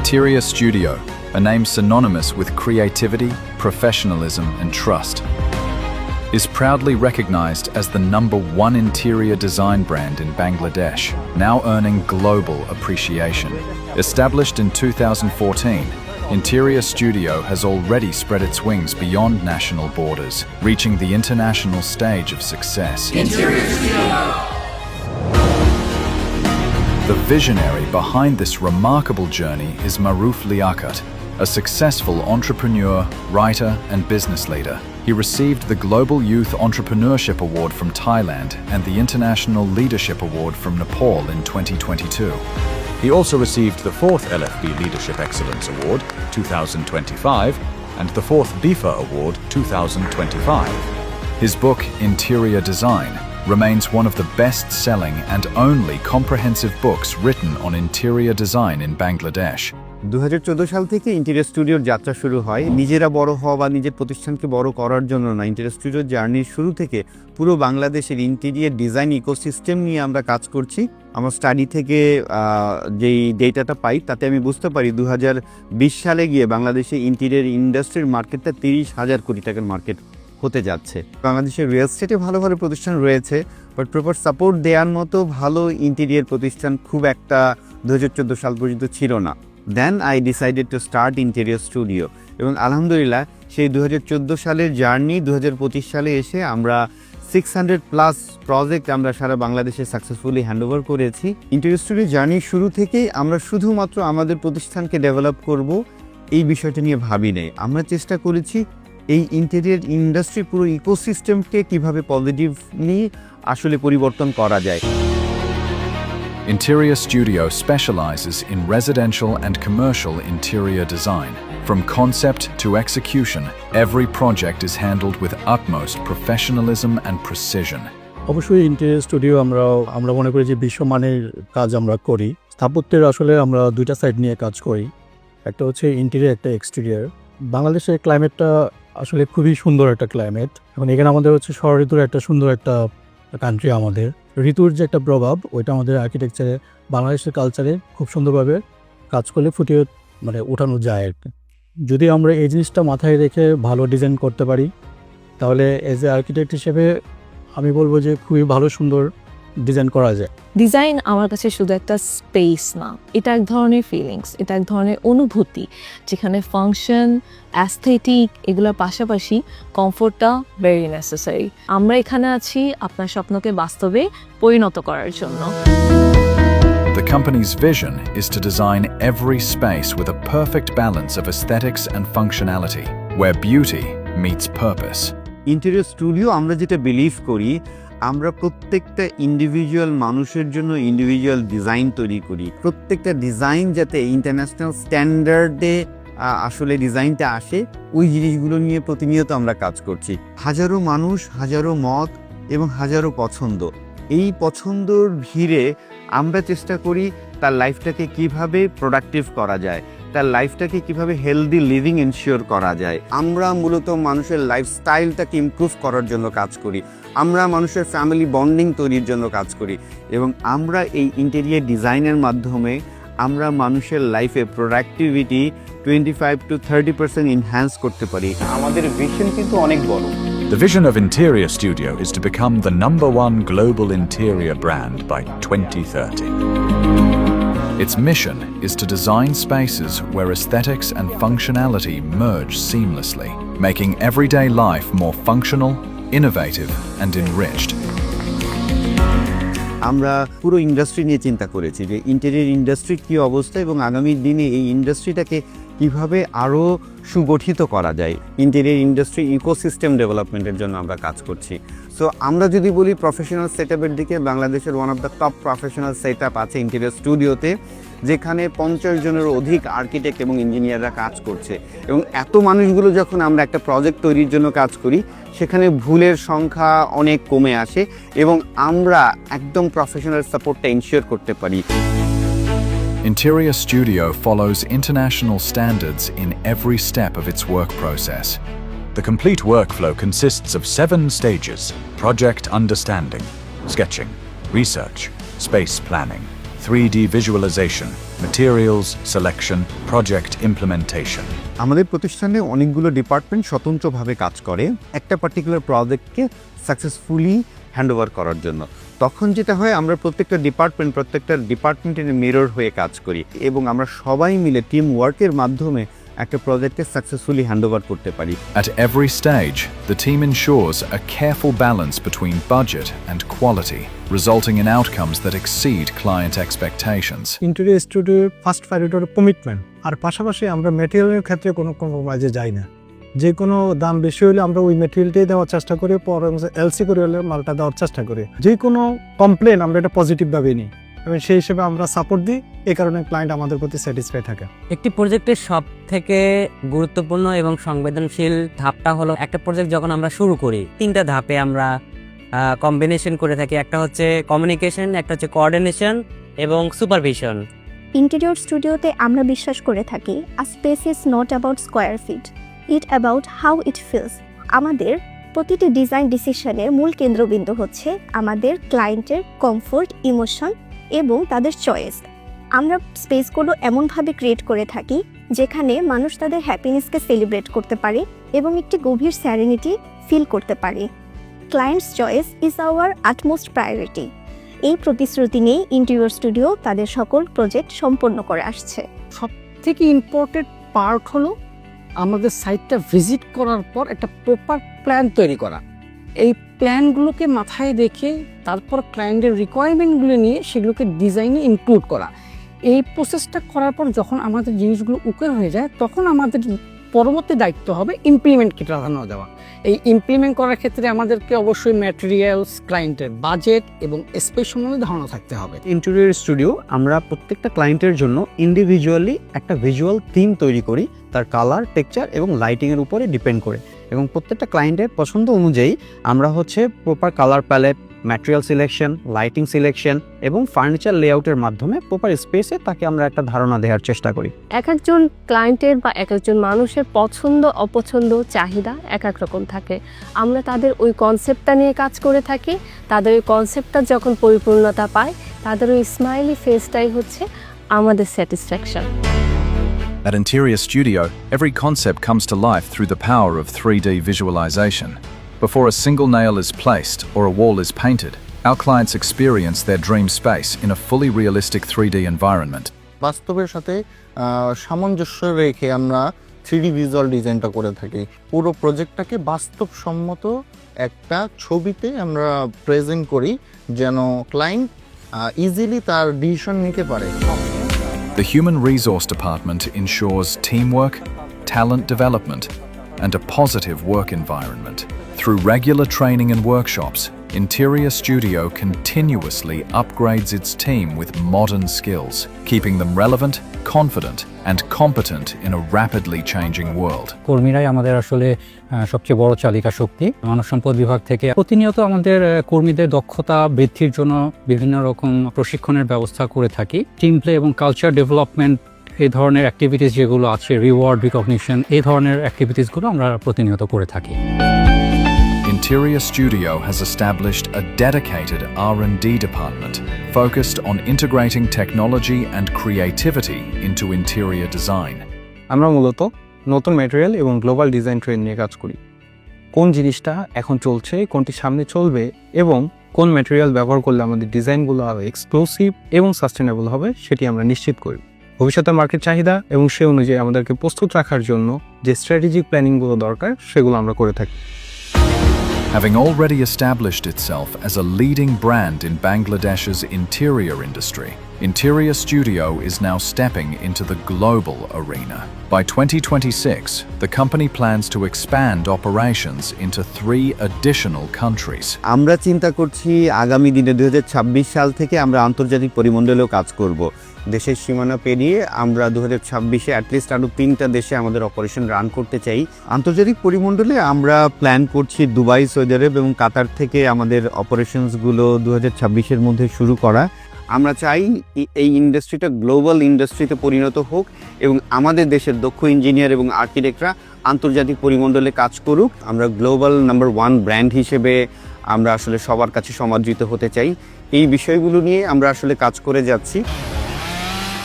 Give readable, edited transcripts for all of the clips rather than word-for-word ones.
Interior Studio, a name synonymous with creativity, professionalism, and trust, is proudly recognized as the #1 interior design brand in Bangladesh, now earning global appreciation. Established in 2014, Interior Studio has already spread its wings beyond national borders, reaching the international stage of success. Interior Studio! The visionary behind this remarkable journey is Maruf Liaquat, a successful entrepreneur, writer, and business leader. He received the Global Youth Entrepreneurship Award from Thailand and the International Leadership Award from Nepal in 2022. He also received the 4th LFB Leadership Excellence Award 2025 and the 4th BIFA Award 2025. His book, Interior Design, remains one of the best-selling and only comprehensive books written on interior design in Bangladesh. 2014 সাল থেকে interior স্টুডিওর যাত্রা শুরু হয়। নিজেরা বড় হওয়া বা নিজের প্রতিষ্ঠানকে বড় করার জন্য না, ইন্টেরিয়র স্টুডিওর জার্নির শুরু থেকে পুরো বাংলাদেশের ইন্টেরিয়র ডিজাইন ইকোসিস্টেম নিয়ে আমরা কাজ করছি। আমার স্টাডি থেকে যেই ডেটাটা পাই তাতে আমি বুঝতে পারি 2020 সালে গিয়ে বাংলাদেশে ইন্টেরিয়র ইন্ডাস্ট্রির মার্কেটটা 30,000 কোটি টাকার মার্কেট হতে যাচ্ছে। বাংলাদেশের রিয়েল এস্টেটে ভালো ভালো প্রতিষ্ঠান রয়েছে, বাট প্রপার সাপোর্ট দেওয়ার মতো ভালো ইন্টেরিয়র প্রতিষ্ঠান খুব একটা 2014 সাল পর্যন্ত ছিল না। Then I decided to start interior studio এবং আলহামদুলিল্লাহ সেই 2014 সালের জার্নি 2025 সালে এসে আমরা 600+ প্রজেক্ট আমরা সারা বাংলাদেশে সাকসেসফুলি হ্যান্ডওভার করেছি। ইন্টেরিয়র স্টুডিও জার্নির শুরু থেকেই আমরা শুধুমাত্র আমাদের প্রতিষ্ঠানকে ডেভেলপ করব এই বিষয়টা নিয়ে ভাবি নাই। আমরা চেষ্টা করেছি এই ইন্টেরিয়র ইন্ডাস্ট্রি পুরো ইকোসিস্টেমকে কিভাবে পজিটিভলি আসলে পরিবর্তন করা যায়। Interior Studio specializes in residential and commercial interior design. From concept to execution, every project is handled with utmost professionalism and precision. অবশ্যই ইন্টেরিয়র স্টুডিও আমরা মনে করি যে বিশ্বমানের কাজ আমরা করি। স্থাপত্যের আসলে আমরা দুইটা সাইড নিয়ে কাজ করি, একটা হচ্ছে ইন্টেরিয়র, একটা এক্সটেরিয়র। বাংলাদেশের ক্লাইমেটটা আসলে খুবই সুন্দর একটা ক্লাইমেট। এখন এখানে আমাদের হচ্ছে ষড় ঋতুর একটা সুন্দর একটা কান্ট্রি। আমাদের ঋতুর যে একটা প্রভাব ওইটা আমাদের আর্কিটেকচারে, বাংলাদেশের কালচারে খুব সুন্দরভাবে কাজ করলে ফুটিয়ে ওঠানো যায় আর কি। যদি আমরা এই জিনিসটা মাথায় রেখে ভালো ডিজাইন করতে পারি তাহলে এজ এ আর্কিটেক্ট হিসেবে আমি বলবো যে খুবই ভালো সুন্দর ডিজাইন করা যায়। ডিজাইন আমার কাছে শুধু একটা স্পেস না, এটা এক ধরনের ফিলিংস, এটা এক ধরনের অনুভূতি, যেখানে ফাংশন, অ্যাস্থেটিক এগুলোর পাশাপাশি কমফোর্টটা ভেরি নেসেসারি। আমরা এখানে আছি আপনার স্বপ্নকে বাস্তবে পরিণত করার জন্য। The company's vision is to design every space with a perfect balance of aesthetics and functionality, where beauty meets purpose. Interior studio আমরা যেটা বিলিভ করি, আমরা প্রত্যেকটা ইন্ডিভিজুয়াল মানুষের জন্য ইন্ডিভিজুয়াল ডিজাইন তৈরি করি। প্রত্যেকটা ডিজাইন যাতে ইন্টারন্যাশনাল স্ট্যান্ডার্ডে আসলে ডিজাইনটা আসে, ওই জিনিসগুলো নিয়ে প্রতিনিয়ত আমরা কাজ করছি। হাজারো মানুষ, হাজারো মত এবং হাজারো পছন্দ, এই পছন্দর ভিড়ে আমরা চেষ্টা করি তার লাইফটাকে কিভাবে প্রোডাক্টিভ করা যায়, তার লাইফটাকে কিভাবে হেলদি লিভিং এনশিওর করা যায়। আমরা মূলত মানুষের লাইফস্টাইলটাকে ইমপ্রুভ করার জন্য কাজ করি, আমরা মানুষের ফ্যামিলি বন্ডিং তৈরির জন্য কাজ করি এবং আমরা এই ইন্টেরিয়র ডিজাইনের মাধ্যমে আমরা মানুষের লাইফে প্রোডাক্টিভিটি 25 to 30% এনহ্যান্স করতে পারি। আমাদের ভিশন কিন্তু অনেক বড়। The vision of Interior Studio is to become the #1 global interior brand by 2030. Its mission is to design spaces where aesthetics and functionality merge seamlessly, making everyday life more functional, innovative, and enriched. আমরা পুরো industry নিয়ে চিন্তা করেছি যে interior ইন্ডাস্ট্রির কী অবস্থা এবং আগামী দিনে এই ইন্ডাস্ট্রিটাকে কিভাবে আরও সুগঠিত করা যায়। ইন্টেরিয়র ইন্ডাস্ট্রি ইকোসিস্টেম ডেভেলপমেন্টের জন্য আমরা কাজ করছি। সো আমরা যদি বলি প্রফেশনাল সেটআপের দিকে, বাংলাদেশের one of the top professional setup আছে ইন্টেরিয়র স্টুডিওতে, যেখানে 50 জনেরও অধিক আর্কিটেক্ট এবং ইঞ্জিনিয়াররা কাজ করছে। এবং এত মানুষগুলো যখন আমরা একটা প্রজেক্ট তৈরির জন্য কাজ করি, সেখানে ভুলের সংখ্যা অনেক কমে আসে এবং আমরা একদম প্রফেশনাল সাপোর্টটা এনশিওর করতে পারি। Interior Studio follows international standards in every step of its work process. The complete workflow consists of 7 stages: project understanding, sketching, research, space planning, 3D visualization, materials, selection, project implementation. আমাদের প্রতিষ্ঠানে অনেকগুলো department স্বতন্ত্রভাবে কাজ করে একটা particular প্রজেক্টকে successfully handover করার জন্য। তখন যেটা হয়, আমরা প্রত্যেকটা ডিপার্টমেন্টের মিরর হয়ে কাজ করি এবং আমরা সবাই মিলে টিম ওয়ার্কের মাধ্যমে একটা প্রজেক্টকে সাকসেসফুলি হ্যান্ডওভার করতে পারি। At every stage, the team ensures a careful balance between budget and quality, resulting in outcomes that exceed client expectations. Interior স্টুডিওর ফার্স্ট প্রায়োরিটি হলো কমিটমেন্ট, আর পাশাপাশি আমরা ম্যাটেরিয়ালের ক্ষেত্রে কোনো কম্প্রোমাইজে যাই না। যে কোনো দাম বেশি হলে আমরা ওই ম্যাটেরিয়ালটাই দেওয়ার চেষ্টা করি, পরে এলসি করে হলে মালটা দেওয়ার চেষ্টা করি। যে কোনো কমপ্লেন আমরা এটা পজিটিভভাবে নিই এবং সেই হিসেবে আমরা সাপোর্ট দিই, এই কারণে ক্লায়েন্ট আমাদের প্রতি স্যাটিসফাই থাকে। একটি প্রজেক্টের সব থেকে গুরুত্বপূর্ণ এবং সংবেদনশীল ধাপটা হলো, একটা প্রজেক্ট যখন আমরা শুরু করি 3টা ধাপে আমরা কম্বিনেশন করে থাকি। একটা হচ্ছে কমিউনিকেশন, একটা হচ্ছে কোঅর্ডিনেশন এবং সুপারভিশন। ইন্টেরিয়র স্টুডিওতে আমরা বিশ্বাস করে থাকি, a space is not about square feet, it about how it feels. আমাদের প্রতিটি ডিজাইন ডিসিশনের মূল কেন্দ্রবিন্দু হচ্ছে আমাদের ক্লায়েন্টের কমফোর্ট, ইমোশন এবং তাদের চয়েস। আমরা স্পেসগুলো এমনভাবে ক্রিয়েট করে থাকি যেখানে মানুষ তাদের হ্যাপিনেসকে সেলিব্রেট করতে পারে এবং একটি গভীর স্যারেনিটি ফিল করতে পারে। Clients choice is our utmost priority. এই প্রতিশ্রুতি নিয়ে ইন্টেরিয়র স্টুডিও তাদের সকল প্রজেক্ট সম্পন্ন করে আসছে। সব থেকে ইম্পর্টেন্ট পার্ট হলো আমাদের সাইটটা ভিজিট করার পর একটা প্রপার প্ল্যান তৈরি করা। এই প্ল্যানগুলোকে মাথায় রেখে তারপর ক্লায়েন্টের রিকোয়ারমেন্টগুলো নিয়ে সেগুলোকে ডিজাইনে ইনক্লুড করা। এই প্রসেসটা করার পর যখন আমাদের জিনিসগুলো ওকে হয়ে যায়, তখন আমাদের পরবর্তী দায়িত্ব হবে ইমপ্লিমেন্টকে প্রাধান্য দেওয়া। এই ইমপ্লিমেন্ট করার ক্ষেত্রে আমাদেরকে অবশ্যই ম্যাটেরিয়ালস, ক্লায়েন্টের বাজেট এবং স্পেস সম্বন্ধে ধারণা থাকতে হবে। ইন্টেরিয়র স্টুডিও আমরা প্রত্যেকটা ক্লায়েন্টের জন্য ইন্ডিভিজুয়ালি একটা ভিজুয়াল থিম তৈরি করি, তার কালার, টেক্সচার এবং লাইটিংয়ের উপরে ডিপেন্ড করে, এবং প্রত্যেকটা ক্লায়েন্টের পছন্দ অনুযায়ী আমরা proper colour palette, material selection, lighting selection এবং ফার্নিচার লেআউটের মাধ্যমে প্রপার স্পেসে তাকে আমরা একটা ধারণা দেওয়ার চেষ্টা করি। এক একজন ক্লায়েন্টের বা এক একজন মানুষের পছন্দ, অপছন্দ, চাহিদা এক এক রকম থাকে। আমরা তাদের ওই কনসেপ্টটা নিয়ে কাজ করে থাকি। তাদের ওই কনসেপ্টটা যখন পরিপূর্ণতা পায়, তাদের ওই স্মাইলি ফেসটাই হচ্ছে আমাদের satisfaction. At Interior Studio, every concept comes to life through the power of 3D visualization. Before a single nail is placed or a wall is painted, our clients experience their dream space in a fully realistic 3D environment. বাস্তবের সাথে সামঞ্জস্য রেখে আমরা 3D visual ডিজাইনটা করে থাকি। পুরো প্রজেক্টটাকে বাস্তবসম্মত একটা ছবিতে আমরা প্রেজেন্ট করি, যেন ক্লায়েন্ট ইজিলি তার ডিসিশন নিতে পারে। The Human Resource Department ensures teamwork, talent development, and a positive work environment. Through regular training and workshops, Interior Studio continuously upgrades its team with modern skills, keeping them relevant, confident, and competent in a rapidly changing world. কর্মীরাই আমাদের আসলে সবচেয়ে বড় চালিকা শক্তি। মানব সম্পদ বিভাগ থেকে প্রতিনিয়ত আমাদের কর্মীদের দক্ষতা বৃদ্ধির জন্য বিভিন্ন রকম প্রশিক্ষণের ব্যবস্থা করে থাকি। টিম প্লে এবং কালচার ডেভেলপমেন্ট, এই ধরনের অ্যাক্টিভিটিস যেগুলো আছে, রিওয়ার্ড, রিকগনিশন, এই ধরনের অ্যাক্টিভিটিসগুলো আমরা প্রতিনিয়ত করে থাকি। Interior Studio has established a dedicated R&D department focused on integrating technology and creativity into interior design. আমরা মূলত নতুন ম্যাটেরিয়াল এবং গ্লোবাল ডিজাইন ট্রেন্ড নিয়ে কাজ করি। কোন জিনিসটা এখন চলছে, কোনটি সামনে চলবে এবং কোন ম্যাটেরিয়াল ব্যবহার করলে আমাদের ডিজাইনগুলো আরও এক্সক্লুসিভ এবং সাস্টেনেবল হবে, সেটি আমরা নিশ্চিত করি। ভবিষ্যতের মার্কেট চাহিদা এবং সে অনুযায়ী আমাদেরকে প্রস্তুত রাখার জন্য যে স্ট্র্যাটেজিক প্ল্যানিংগুলো দরকার, সেগুলো আমরা করে থাকি। Having already established itself as a leading brand in Bangladesh's interior industry, Interior Studio is now stepping into the global arena. By 2026, the company plans to expand operations into 3 additional countries. আমরা চিন্তা করছি আগামী দিনে 2026 সাল থেকে আমরা আন্তর্জাতিক পরিমণ্ডলেও কাজ করব। দেশের সীমানা পেরিয়ে আমরা 2026-এ অ্যাটলিস্ট আরও 3টা দেশে আমাদের অপারেশন রান করতে চাই। আন্তর্জাতিক পরিমণ্ডলে আমরা প্ল্যান করছি দুবাই, সৌদি আরব এবং কাতার থেকে আমাদের অপারেশনসগুলো 2026-এর মধ্যে শুরু করা। আমরা চাই এই ইন্ডাস্ট্রিটা গ্লোবাল ইন্ডাস্ট্রিতে পরিণত হোক এবং আমাদের দেশের দক্ষ ইঞ্জিনিয়ার এবং আর্কিটেক্টরা আন্তর্জাতিক পরিমণ্ডলে কাজ করুক। আমরা গ্লোবাল নাম্বার 1 ব্র্যান্ড হিসেবে আমরা আসলে সবার কাছে সমাদৃত হতে চাই। এই বিষয়গুলো নিয়ে আমরা আসলে কাজ করে যাচ্ছি।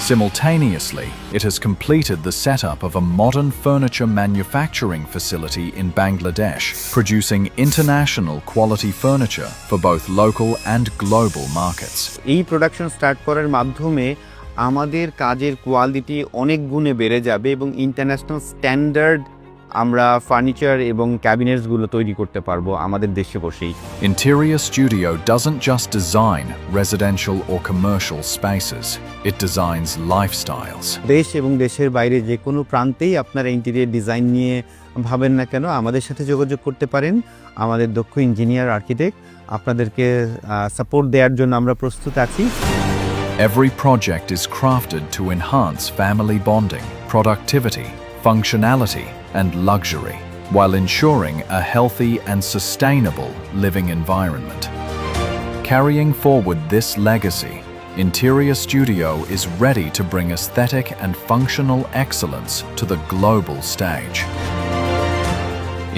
Simultaneously, it has completed the setup of a modern furniture manufacturing facility in Bangladesh, producing international quality furniture for both local and global markets. এই প্রোডাকশন স্টার্ট করার মাধ্যমে আমাদের কাজের কোয়ালিটি অনেক গুণে বেড়ে যাবে এবং ইন্টারন্যাশনাল স্ট্যান্ডার্ড আমরা ফার্নিচার এবং ক্যাবিনেটসগুলো তৈরি করতে পারবো আমাদের দেশে বসেই। Interior Studio doesn't just design residential or commercial spaces, it designs lifestyles. দেশ এবং দেশের বাইরে যে কোনো প্রান্তেই আপনারা ইন্টেরিয়র ডিজাইন নিয়ে ভাবেন না কেন, আমাদের সাথে যোগাযোগ করতে পারেন। আমাদের দক্ষ ইঞ্জিনিয়ার আর্কিটেক্ট আপনাদেরকে সাপোর্ট দেওয়ার জন্য আমরা প্রস্তুত আছি। Every project is crafted to enhance family bonding, productivity, functionality, and luxury, while ensuring a healthy and sustainable living environment. Carrying forward this legacy, Interior Studio is ready to bring aesthetic and functional excellence to the global stage.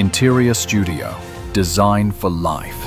Interior Studio, design for life.